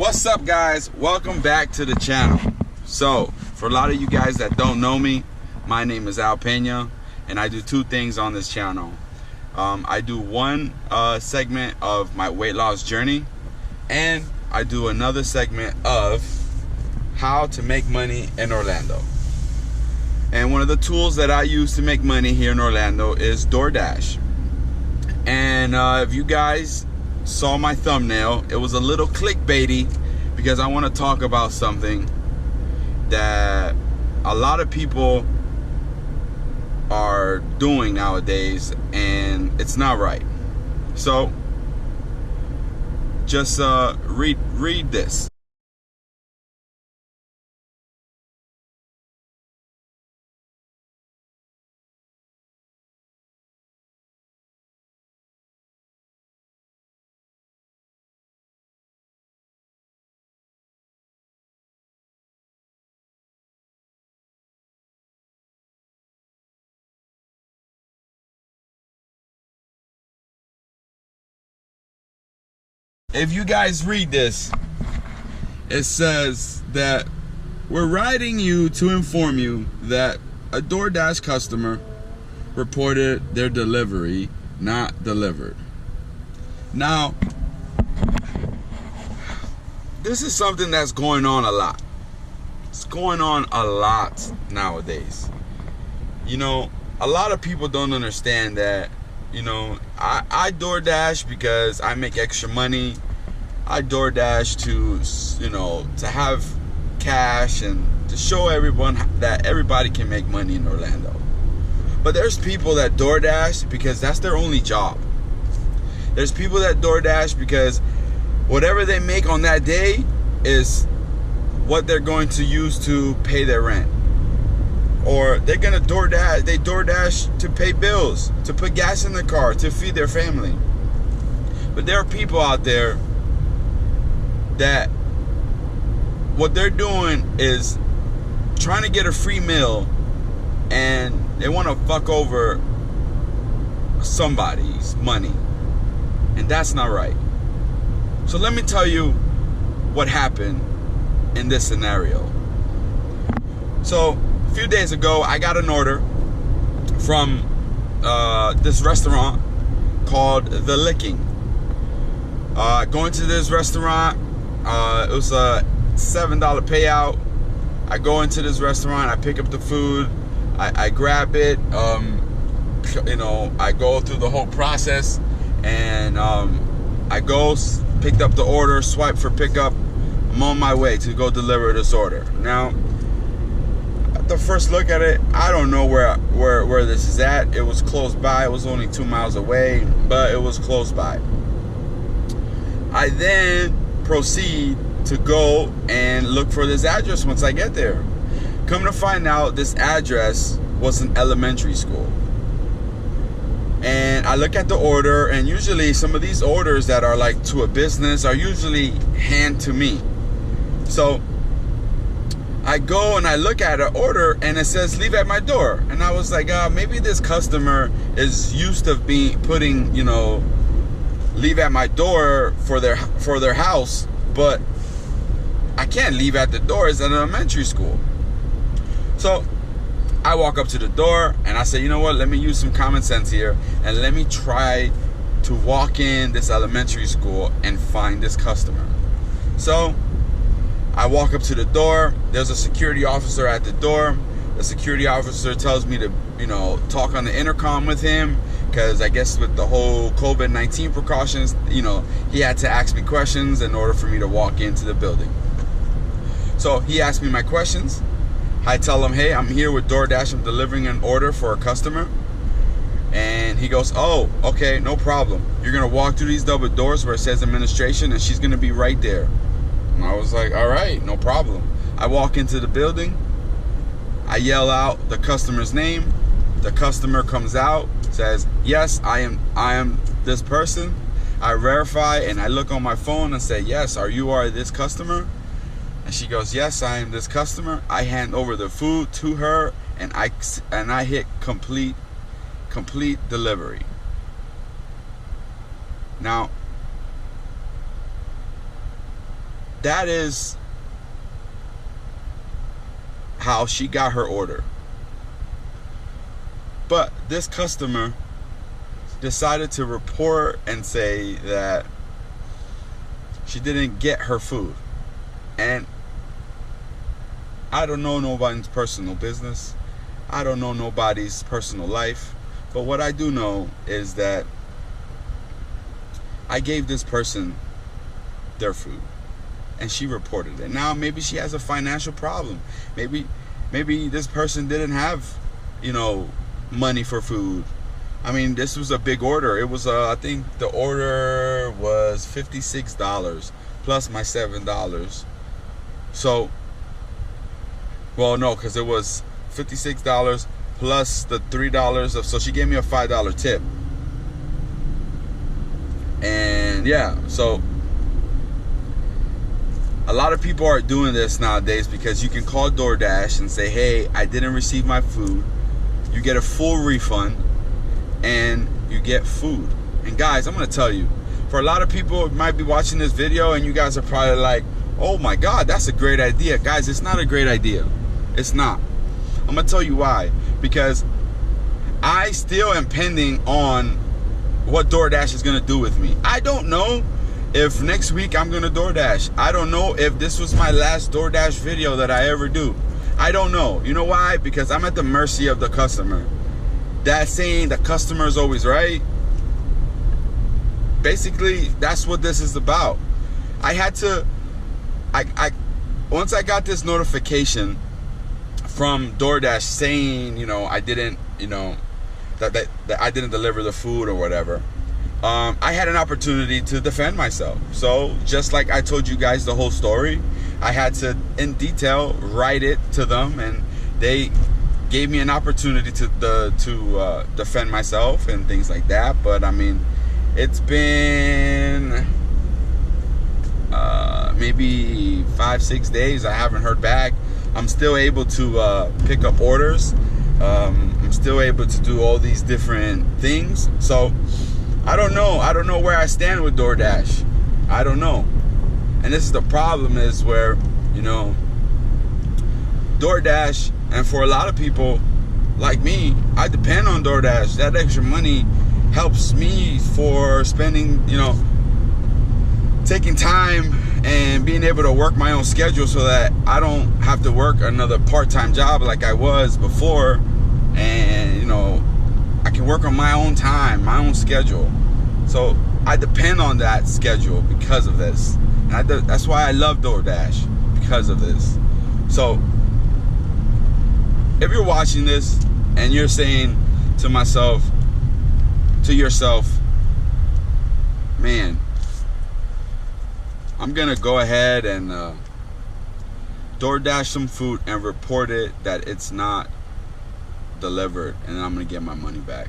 What's up, guys? Welcome back to the channel. So for a lot of you guys that don't know me, my name is Al Pena, and I do two things on this channel. I do one segment of my weight loss journey, and I do another segment of how to make money in Orlando. And one of the tools that I use to make money here in Orlando is DoorDash. And if you guys saw my thumbnail, it was a little clickbaity because I want to talk about something that a lot of people are doing nowadays, and it's not right. So just read this. If you guys read this, it says that we're writing you to inform you that a DoorDash customer reported their delivery not delivered. Now, this is something that's going on a lot. It's going on a lot nowadays. You know, a lot of people don't understand that. You know, I DoorDash because I make extra money. I DoorDash to, you know, to have cash and to show everyone that everybody can make money in Orlando. But there's people that DoorDash because that's their only job. There's people that DoorDash because whatever they make on that day is what they're going to use to pay their rent. Or they're gonna DoorDash, they DoorDash to pay bills, to put gas in their car, to feed their family. But there are people out there that what they're doing is trying to get a free meal, and they want to fuck over somebody's money, and that's not right. So let me tell you what happened in this scenario. So a few days ago, I got an order from this restaurant called The Licking. Going to this restaurant, it was a $7 payout. I go into this restaurant, I pick up the food, I grab it, you know, I go through the whole process, and I go, picked up the order, swipe for pickup. I'm on my way to go deliver this order. Now, the first look at it, I don't know where this is at. It was close by. It was only 2 miles away, but it was close by. I then proceed to go and look for this address once I get there. Come to find out, this address was an elementary school. And I look at the order, and usually some of these orders that are like to a business are usually hand to me. So I go and I look at an order, and it says leave at my door. And I was like, maybe this customer is used to putting, you know, leave at my door for their house, but I can't leave at the door. It's an elementary school. So I walk up to the door and I say, you know what, let me use some common sense here, and let me try to walk in this elementary school and find this customer. So I walk up to the door. There's a security officer at the door. The security officer tells me to, you know, talk on the intercom with him, because I guess with the whole COVID-19 precautions, you know, he had to ask me questions in order for me to walk into the building. So he asked me my questions. I tell him, hey, I'm here with DoorDash. I'm delivering an order for a customer. And he goes, oh, okay, no problem. You're going to walk through these double doors where it says administration, and she's going to be right there. And I was like, all right, no problem. I walk into the building. I yell out the customer's name. The customer comes out, says, yes, I am this person. I verify, and I look on my phone and say, yes, you are this customer? And she goes, yes, I am this customer. I hand over the food to her, and I hit complete delivery. Now, that is how she got her order. But this customer decided to report and say that she didn't get her food. And I don't know nobody's personal business. I don't know nobody's personal life. But what I do know is that I gave this person their food and she reported it. Now maybe she has a financial problem. Maybe this person didn't have, money for food. I mean, this was a big order. It was I think the order was $56 plus my $7. So, well, no, because it was $56 plus the $3 of, so she gave me a $5 tip. And yeah, so a lot of people are doing this nowadays because you can call DoorDash and say, hey, I didn't receive my food. You get a full refund and you get food. And guys, I'm going to tell you, for a lot of people who might be watching this video and you guys are probably like, oh my God, that's a great idea. Guys, it's not a great idea. It's not. I'm going to tell you why. Because I still am pending on what DoorDash is going to do with me. I don't know if next week I'm going to DoorDash. I don't know if this was my last DoorDash video that I ever do. I don't know. You know why? Because I'm at the mercy of the customer. That saying, the customer is always right. Basically, that's what this is about. I had to, once I got this notification from DoorDash saying, I didn't, that I didn't deliver the food or whatever, I had an opportunity to defend myself. So just like I told you guys the whole story, I had to, in detail, write it to them, and they gave me an opportunity to defend myself and things like that. But I mean, it's been maybe 5-6 days. I haven't heard back. I'm still able to pick up orders. I'm still able to do all these different things. So I don't know where I stand with DoorDash. I don't know. And this is the problem, is where, DoorDash, and for a lot of people like me, I depend on DoorDash. That extra money helps me for spending, taking time and being able to work my own schedule so that I don't have to work another part-time job like I was before. And, I can work on my own time, my own schedule. So I depend on that schedule because of this. And that's why I love DoorDash, because of this. So if you're watching this and you're saying to yourself, man, I'm gonna go ahead and DoorDash some food and report it that it's not delivered, and then I'm gonna get my money back.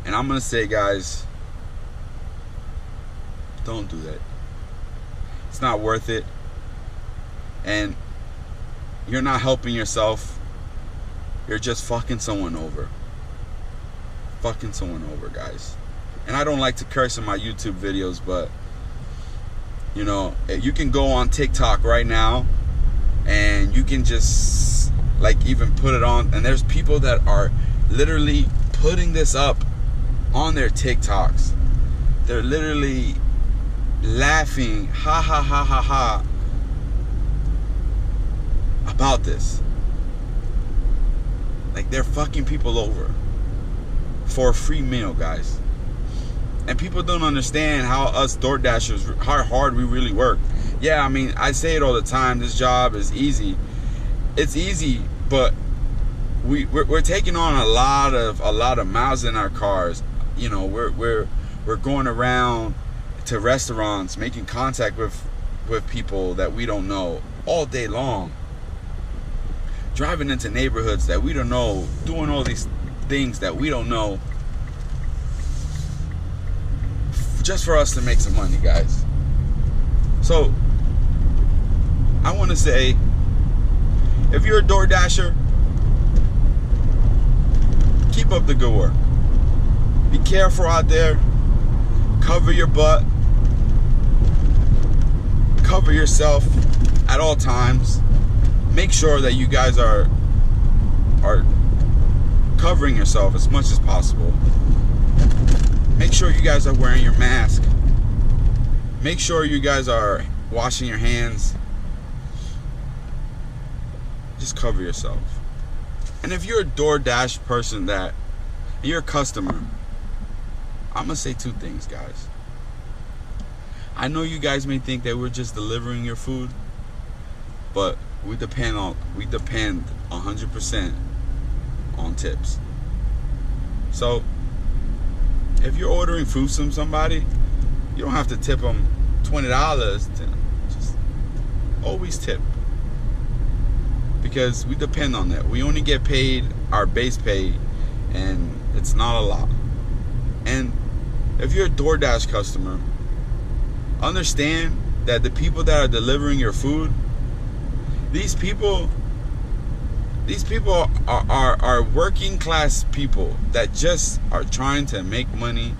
And I'm gonna say, guys, don't do that. It's not worth it, and you're not helping yourself. You're just fucking someone over. Fucking someone over, guys. And I don't like to curse in my YouTube videos, but you can go on TikTok right now and you can just even put it on, and there's people that are literally putting this up on their TikToks. They're literally laughing, ha ha ha ha ha, about this. Like, they're fucking people over for a free meal, guys. And people don't understand how us DoorDashers, how hard we really work. Yeah, I mean, I say it all the time. This job is easy. It's easy, but we're taking on a lot of miles in our cars. We're going around to restaurants, making contact with people that we don't know all day long. Driving into neighborhoods that we don't know, doing all these things that we don't know, just for us to make some money, guys. So I want to say, if you're a DoorDasher, keep up the good work. Be careful out there. Cover your butt. cover yourself at all times. Make sure that you guys are covering yourself as much as possible. Make sure you guys are wearing your mask. Make sure you guys are washing your hands. Just cover yourself. And if you're a DoorDash person that you're a customer, I'm gonna say two things, guys. I know you guys may think that we're just delivering your food, but we depend 100% on tips. So if you're ordering food from somebody, you don't have to tip them $20. Just always tip, because we depend on that. We only get paid our base pay, and it's not a lot. And if you're a DoorDash customer, understand that the people that are delivering your food, these people are working class people that just are trying to make money,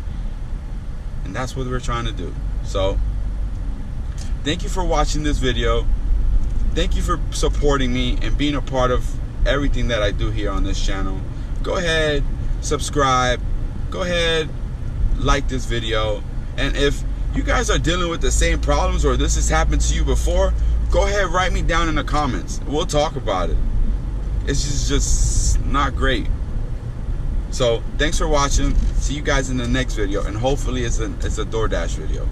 and that's what we're trying to do. So thank you for watching this video. Thank you for supporting me and being a part of everything that I do here on this channel. Go ahead, subscribe. Go ahead, like this video. And if you guys are dealing with the same problems, or this has happened to you before, go ahead, write me down in the comments. We'll talk about it. It's just not great. So thanks for watching. See you guys in the next video, and hopefully it's a DoorDash video.